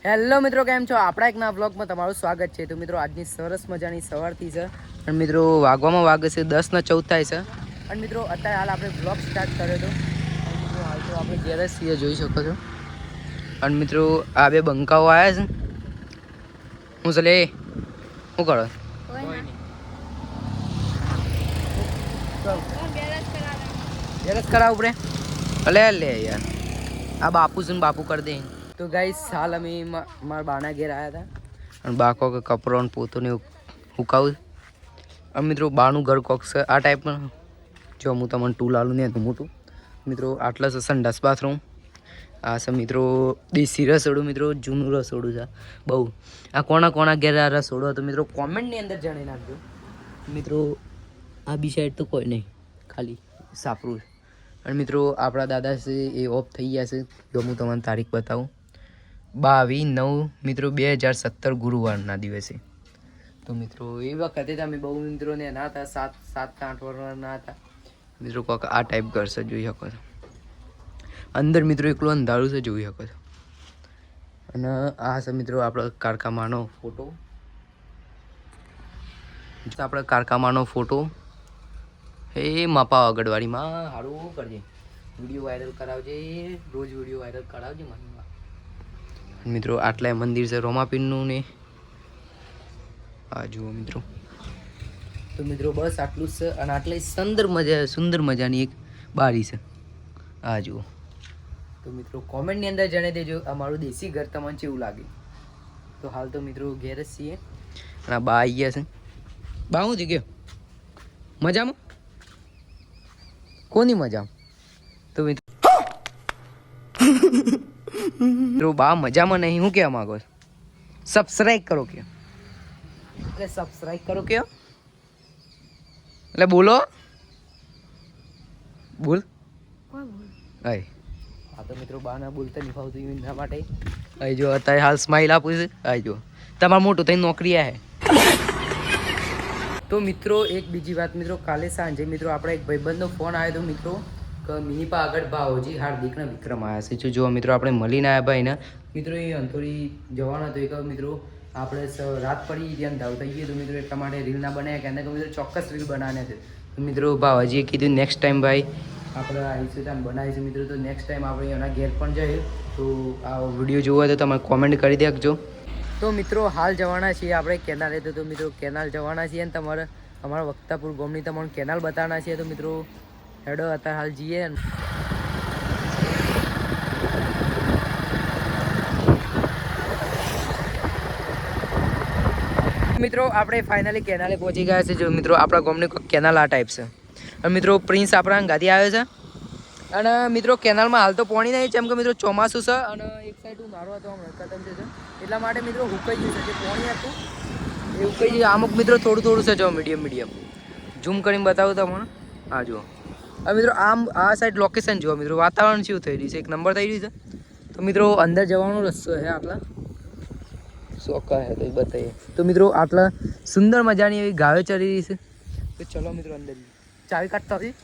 Hello મિત્રો, કેમ છો? આપણા એક નવા બ્લોગમાં તમારું સ્વાગત છે. તો મિત્રો આજની સરસ મજાની સવારથી છે અને મિત્રો વાગવામાં વાગે છે 10:14 થાય છે અને મિત્રો અત્યારે હાલ આપણે બ્લોગ સ્ટાર્ટ કર્યો હતો અને મિત્રો હાલ તો આપણે ઘેર જ છીએ, જોઈ શકો છો. અને મિત્રો આ બે બંકાઓ આવ્યા છે. હું ચલે શું કરો? બેરસ કરાવું પડે? લે લે યાર, આ બાપુ છે ને બાપુ કરી દે. તો ગાઈસ હાલ અમે મારા બાના ઘેર આવ્યા હતા અને બા કોક કપડો ને પોતોને હુકાવું. અને મિત્રો બાનું ઘર કોક છે આ ટાઈપમાં. જો હું તમને ટૂલ આલું ને તો મોટું મિત્રો આટલા છે સંડાસ બાથરૂમ. આ છે મિત્રો દેશી રસોડું, મિત્રો જૂનું રસોડું છે બહુ. આ કોણા ઘેર આ રસોડું હતું મિત્રો કોમેન્ટની અંદર જણાવી નાખજો. મિત્રો આ બી સાઈડ તો કોઈ નહીં, ખાલી સાપરું. અને મિત્રો આપણા દાદા છે એ ઓફ થઈ ગયા છે. જો હું તમને તારીખ બતાવું, 22/9 મિત્રો 2017 ગુરુવારના દિવસે. તો મિત્રો એ વખતે તમે બહુ મિત્રોને ના હતા, 7-8 વર્ષના હતા મિત્રો. કોક આ ટાઈપ ઘર છે, જોઈ શકો છો. અંદર મિત્રો એકલું અંધારું છે, જોઈ શકો છો. અને આ છે મિત્રો આપણો કારકામાનો ફોટો. આપણે કારકામાનો ફોટો હે માપા અગડવાડીમાં. સારું કરજે, વિડીયો વાયરલ કરાવજે, રોજ વિડીયો વાયરલ કરાવજે મને. મિત્રો આટલા મંદિર છે રોમાપીરનું ને આ જુઓ મિત્રો. તો મિત્રો બસ આટલું જ છે અને આટલી સુંદર મજાની એક બારી છે, આ જુઓ. તો મિત્રો કોમેન્ટની અંદર જણાવી દેજો અમારું દેશી ઘર તમને કેવું લાગે. તો હાલ તો મિત્રો ઘેર જ છીએ અને આ બા આવી ગયા છે. બા હું થઈ ગયો મજામાં? કોની મજામાં? તો મિત્રો બા મજામાં નહીં, હું કહેવા માંગો છો? સબસ્ક્રાઇબ કરો કે એટલે સબસ્ક્રાઇબ કરો કે એટલે બોલો બોલ. હા તો મિત્રો બા ના બોલતા નહીં ફાવતું એના માટે અહીં જો અત્યારે હાલ સ્માઇલ આપું છે. અહીં જો તમારે મોટું થઈને નોકરી આવે. તો મિત્રો એક બીજી વાત મિત્રો, કાલે સાંજે મિત્રો આપણે એક ભાઈબંધનો ફોન આવ્યો હતો મિત્રો કે મિનિપા આગળ ભાવજી હાર્દિક ને વિક્રમ આવ્યા છે. જો મિત્રો આપણે મળીને આવ્યા ભાઈને મિત્રો. એ અંથોડી જવાનો હતો. એક મિત્રો આપણે રાત પડી ત્યાં ધાવ થઈ ગઈ તો મિત્રો એટલા માટે રીલ ના બનાવ્યા કે એને મિત્રો ચોક્કસ રીલ બનાવવાના છે. તો મિત્રો ભાવજીએ કીધું નેક્સ્ટ ટાઈમ ભાઈ આપણે આવીશું ત્યાં બનાવીશું મિત્રો. તો નેક્સ્ટ ટાઈમ આપણે એના ઘેર પણ જઈએ. તો આ વિડીયો જોવો હોય તો તમે કોમેન્ટ કરી દેજો. તો મિત્રો હાલ જવાના છીએ આપણે કેનાલે. તો મિત્રો કેનાલ જવાના છીએ અને તમારે અમારા વક્તાપુર ગામની તમારે કેનાલ બતાવવાના છીએ. તો મિત્રો હેડો અત્યારે હાલ જઈએ. મિત્રો આપણે ફાઇનલી કેનાલે પહોંચી ગયા છે. જો મિત્રો આપણા ગામની કેનાલ આ ટાઈપ છે. અને મિત્રો પ્રિન્સ આપણા ગાદી આવ્યો છે. અને મિત્રો કેનાલમાં હાલ તો પાણી નહીં, જેમ કે મિત્રો ચોમાસું છે અને એક સાઈડ ઉનાળો હતો હમણાં ખતમ છે એટલા માટે મિત્રો હુકાઈ ગયું છે. જે પાણી હતું એ હુકાઈ ગયું. અમુક મિત્રો થોડું છે. જો મીડિયમ ઝૂમ કરીને બતાવું તમને. હા જુઓ હવે મિત્રો આમ આ સાઈડ લોકેશન જુઓ મિત્રો. વાતાવરણ શું થઈ રહ્યું છે, એક નંબર થઈ રહ્યું છે. તો મિત્રો અંદર જવાનો રસ્તો છે આટલા ચોક્કા હે તો એ બતાવીએ. તો મિત્રો આટલા સુંદર મજાની એવી ગાયો ચરી રહી છે. તો ચલો મિત્રો અંદર ચાવી કાઢતા હતી.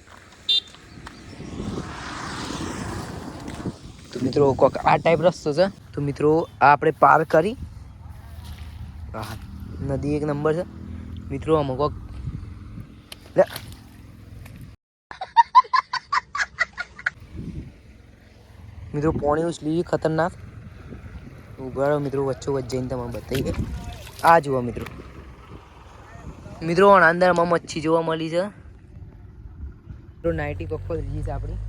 તો મિત્રો કોક આ ટાઈપ રસ્તો છે. તો મિત્રો આ આપણે પાર કરી નદી એક નંબર છે મિત્રો. આમાં કોક મિત્રો પાણી ઉછલી ખતરનાક ઉગાડો મિત્રો. વચ્ચે જઈને તમે બતાવીએ. આ જુઓ મિત્રો. મિત્રો અંદરમાં મચ્છી જોવા મળી છે. નાઇટી પપ્પો લીધી છે આપણી.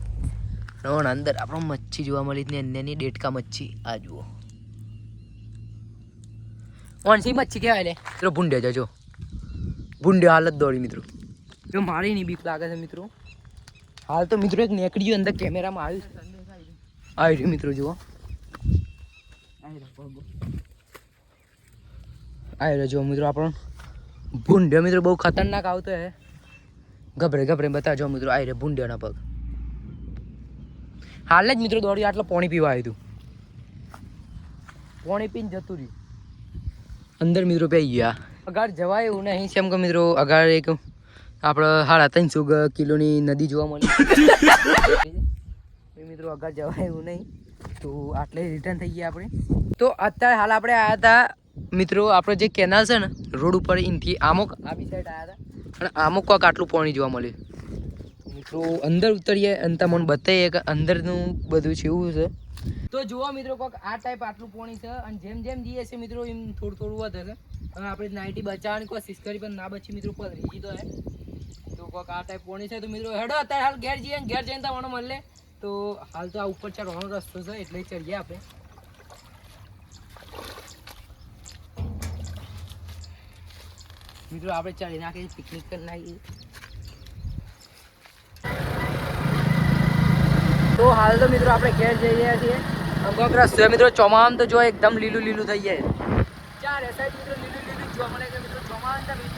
અંદર આપણો મચ્છી જોવા મળી ને અંદરની ડેટકા મચ્છી. આ જુઓ ઓનસી મચ્છી કહેવાય લે મિત્રો. ભૂંડે જજો, ભૂંડે હાલત દોડી મિત્રો. જો મારી નહીં બીક લાગે છે મિત્રો. હાલ તો મિત્રો એક નેકડી અંદર કેમેરામાં આવ્યું છે. આવી રહ્યું મિત્રો જુઓ. આવી રહ્યો જો મિત્રો આપણો ભૂંડે મિત્રો. બહુ ખતરનાક આવતો હે. ગભરે બતાવજો મિત્રો. આવી રહ્યો ભૂંડેના પગ. હાલ જ મિત્રો દોડ્યું આટલો પાણી પીવા આવ્યું હતું. પાણી પીને જતું રહ્યું અંદર મિત્રો. પી ગયા અગાર જવાય એવું નહીં છે. એમ કે મિત્રો અગાર એક આપણે 350 કિલોની નદી જોવા મળી મિત્રો. અગાર જવાય એવું નહીં. તો આટલે રિટર્ન થઈ ગયા આપણે. તો તો અત્યારે હાલ આપણે આવ્યા હતા મિત્રો, આપણો જે કેનાલ છે ને રોડ ઉપર, એનાથી આમોક આ બી સાઈડ આવ્યા હતા અને આમોક કોક આટલું પાણી જોવા મળ્યું મિત્રો. અંદર ઉતરીએ અને તમને બતાવીએ કે અંદરનું બધું છે એવું છે. તો જુઓ મિત્રો, કોક આ ટાઈપ આટલું પાણી છે અને જેમ જેમ જઈએ છે મિત્રો એમ થોડું થોડું વધે છે. અને આપણે નાઇટી બચાવવાની કોશિશ કરી પણ ના બચી મિત્રો, પલરી તો હે. તો કોક આ ટાઈપ પાણી છે. તો મિત્રો હેડો અત્યારે હાલ ઘેર જઈએ, ઘેર જઈને તમારો મળે. તો હાલ તો આ ઉપર ચડવાનો રસ્તો છે એટલે ચડીએ આપણે. મિત્રો આપણે ચડી નાખીએ, પિકનિક કરી નાખીએ. તો હાલ તો મિત્રો આપણે ઘેર જઈ રહ્યા છીએ. કોક રસ્તો મિત્રો ચોમાસામાં તો જો એકદમ લીલું લીલું થઈ જાય. ચાર સાઈડ મિત્રો લીલું લીલું જોવા મળે છે મિત્રો. ચોમાસામાં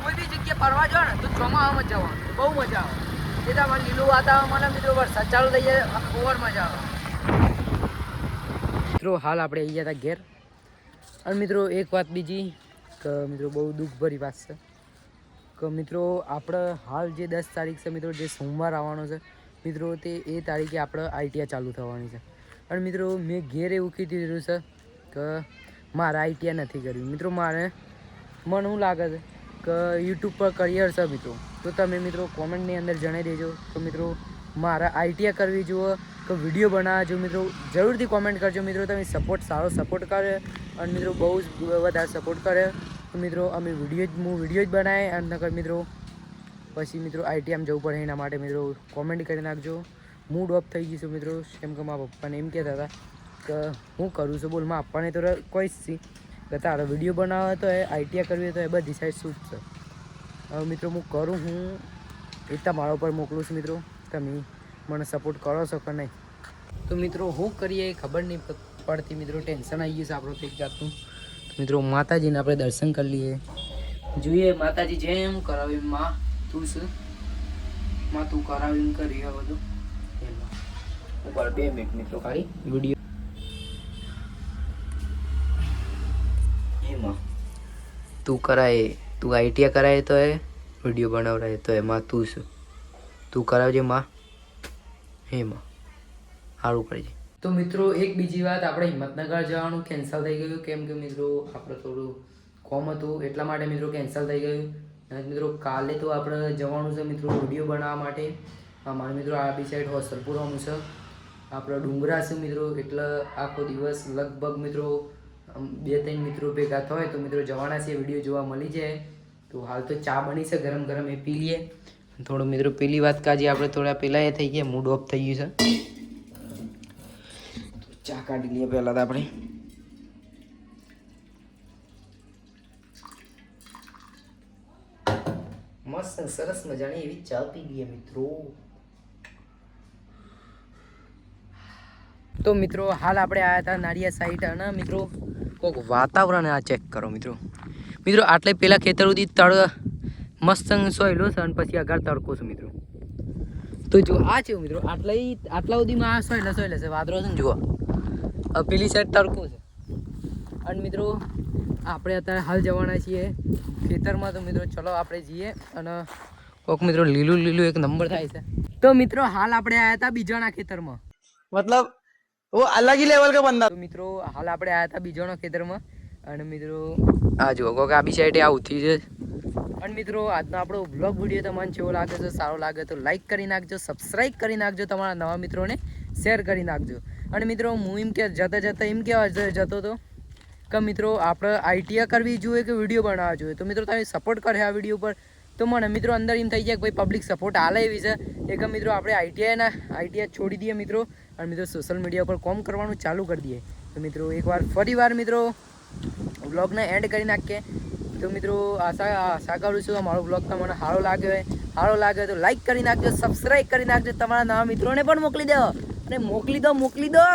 કોઈ બી જગ્યાએ ફરવા જાઓ ને તો ચોમાસામાં જ જવાનું, બહુ મજા આવે. એ તમારે લીલું વાતાવરણ મિત્રો વરસાદ ચાલુ થઈ જાય, ઓવર મજા આવે. મિત્રો હાલ આપણે આવી ગયા હતા ઘેર. અને મિત્રો એક વાત બીજી કે મિત્રો બહુ દુઃખભરી વાત છે કે મિત્રો આપણે હાલ જે 10 તારીખ છે મિત્રો, જે સોમવાર આવવાનો છે મિત્રો, તે એ તારીખે આપણે આઈટીઆઈ ચાલુ થવાની છે. અને મિત્રો મેં ઘેર એવું કીધું દીધું છે કે મારે આઈટીઆઈ નથી કરવી મિત્રો. મને શું લાગે છે કે યુટ્યુબ પર કરિયર છે મિત્રો. તો તમે મિત્રો કોમેન્ટની અંદર જણાવી દેજો તો મિત્રો મારે આઈટીઆઈ કરવી જુઓ કે વિડીયો બનાવવા જો મિત્રો, જરૂરથી કોમેન્ટ કરજો મિત્રો. તમે સપોર્ટ સારો સપોર્ટ કરે અને મિત્રો બહુ જ વધારે સપોર્ટ કરે તો મિત્રો અમે વિડીયો જ બનાવે. અને નકર મિત્રો પછી મિત્રો આઈટીઆઈમાં જવું પડે, એના માટે મિત્રો કોમેન્ટ કરી નાખજો. મૂડ ઓફ થઈ ગયું છે મિત્રો, કેમ કે મારા પપ્પાને એમ કહેતા હતા કે હું કરું છું બોલ. મારા પપ્પાને તો કોઈ જ કે તારે વિડીયો બનાવવા તો એ આઈટીઆઈ કરવી તો એ બધી સાઈડ શૂટ છે. હવે મિત્રો હું કરું, હું એ તમારા ઉપર મોકલું છું મિત્રો. તમે મને સપોર્ટ કરો છો કે નહીં. તો મિત્રો હું કરીએ ખબર નહીં પડતી મિત્રો, ટેન્શન આવી ગયું છે આપણું એક જાતનું. મિત્રો માતાજીને આપણે દર્શન કરી લઈએ, જોઈએ માતાજી જેમ કરાવી માં તું છે, માં તું કરાવીને કરી આ બધું. ઉપર 2 મિનિટ મિત્રો ખાલી વિડીયો એમાં તું કરાય, તું આઈટીઆઈ કરાય તો એ વિડીયો બનાવરાય તો એમાં તું છે, તું કરાવજે માં એમાં સારું કરજે. તો મિત્રો એક બીજી વાત, આપણે હિંમતનગર જવાનું કેન્સલ થઈ ગયું, કેમ કે મિત્રો આપણે થોડું કોમ હતું એટલા માટે મિત્રો કેન્સલ થઈ ગયું. અને મિત્રો કાલે તો આપણે જવાનું છે મિત્રો વિડીયો બનાવવા માટે. અમારે મિત્રો આ બી સાઈડ હોસ્ટેલપુર આવવાનું છે, આપણે ડુંગરા છે મિત્રો. એટલે આખો દિવસ લગભગ મિત્રો 2-3 મિત્રો ભેગા થાય તો મિત્રો જવાના છે, વિડીયો જોવા મળી જાય. તો હાલ તો ચા બની છે ગરમ ગરમ, એ પી લઈએ. થોડું મિત્રો પેલી વાત કાજી આપણે થોડા પહેલાં એ થઈ ગયા, મૂડ ઓફ થઈ ગયું છે. ચા કાઢી લઈએ પહેલાં તો આપણે. મસ્ત સરસ મજાની એવી ચા પી લઈએ મિત્રો. તો મિત્રો હાલ આપણે આવ્યા હતા નારિયા સાઈડ. અને મિત્રો કોઈક વાતાવરણ આ ચેક કરો મિત્રો. મિત્રો આટલે પેલા ખેતર સુધી મસ્ત સોયલો છે અને પછી આગળ તડકો છે મિત્રો. તો જો આ છે મિત્રો, આટલા સુધીમાં આ સોયલા છે, વાદળો છે ને જુઓ. પેલી સાઈડ તડકો છે. અને મિત્રો આપણે અત્યારે હાલ જવાના છીએ ખેતરમાં. તો મિત્રો ચલો આપણે જઈએ. અને કોઈક મિત્રો લીલું લીલું એક નંબર થાય છે. તો મિત્રો હાલ આપણે આવ્યા હતા બીજાના ખેતરમાં, મતલબ वो अलग ही लेवल का बंदा. तो મિત્રો હાલ આપણે આવ્યા હતા બીજાના ખેતરમાં. અને મિત્રો આ જુઓ કોક આ બી સાઈડે આ ઉઠી છે. અને મિત્રો આજનો આપણો બ્લોગ વિડીયો તમને કેવો લાગે છે, સારો લાગે તો લાઈક કરી નાખજો, સબસ્ક્રાઈબ કરી નાખજો, તમારા નવા મિત્રોને શેર કરી નાખજો. અને મિત્રો હું એમ કે જતા એમ કહેવા જતો હતો કે મિત્રો આપણે આઈટીઆઈ કરવી જોઈએ કે વિડીયો બનાવવા જોઈએ. તો મિત્રો તમે સપોર્ટ કરે આ વિડીયો પર તો મને મિત્રો અંદર એમ થઈ જાય કે ભાઈ પબ્લિક સપોર્ટ આલે એવી છે એક મિત્રો આપણે આઈટીઆઈ છોડી દઈએ મિત્રો. અને મિત્રો સોશિયલ મીડિયા પર કોમ કરવાનું ચાલુ કરી દઈએ. તો મિત્રો એકવાર ફરીવાર મિત્રો વ્લોગને એન્ડ કરી નાખીએ. તો મિત્રો આશા કરું છું મારો વ્લોગ તમને સારો લાગે તો લાઈક કરી નાખજો, સબસ્ક્રાઈબ કરી નાખજો, તમારા નવા મિત્રોને પણ મોકલી દો અને મોકલી દો.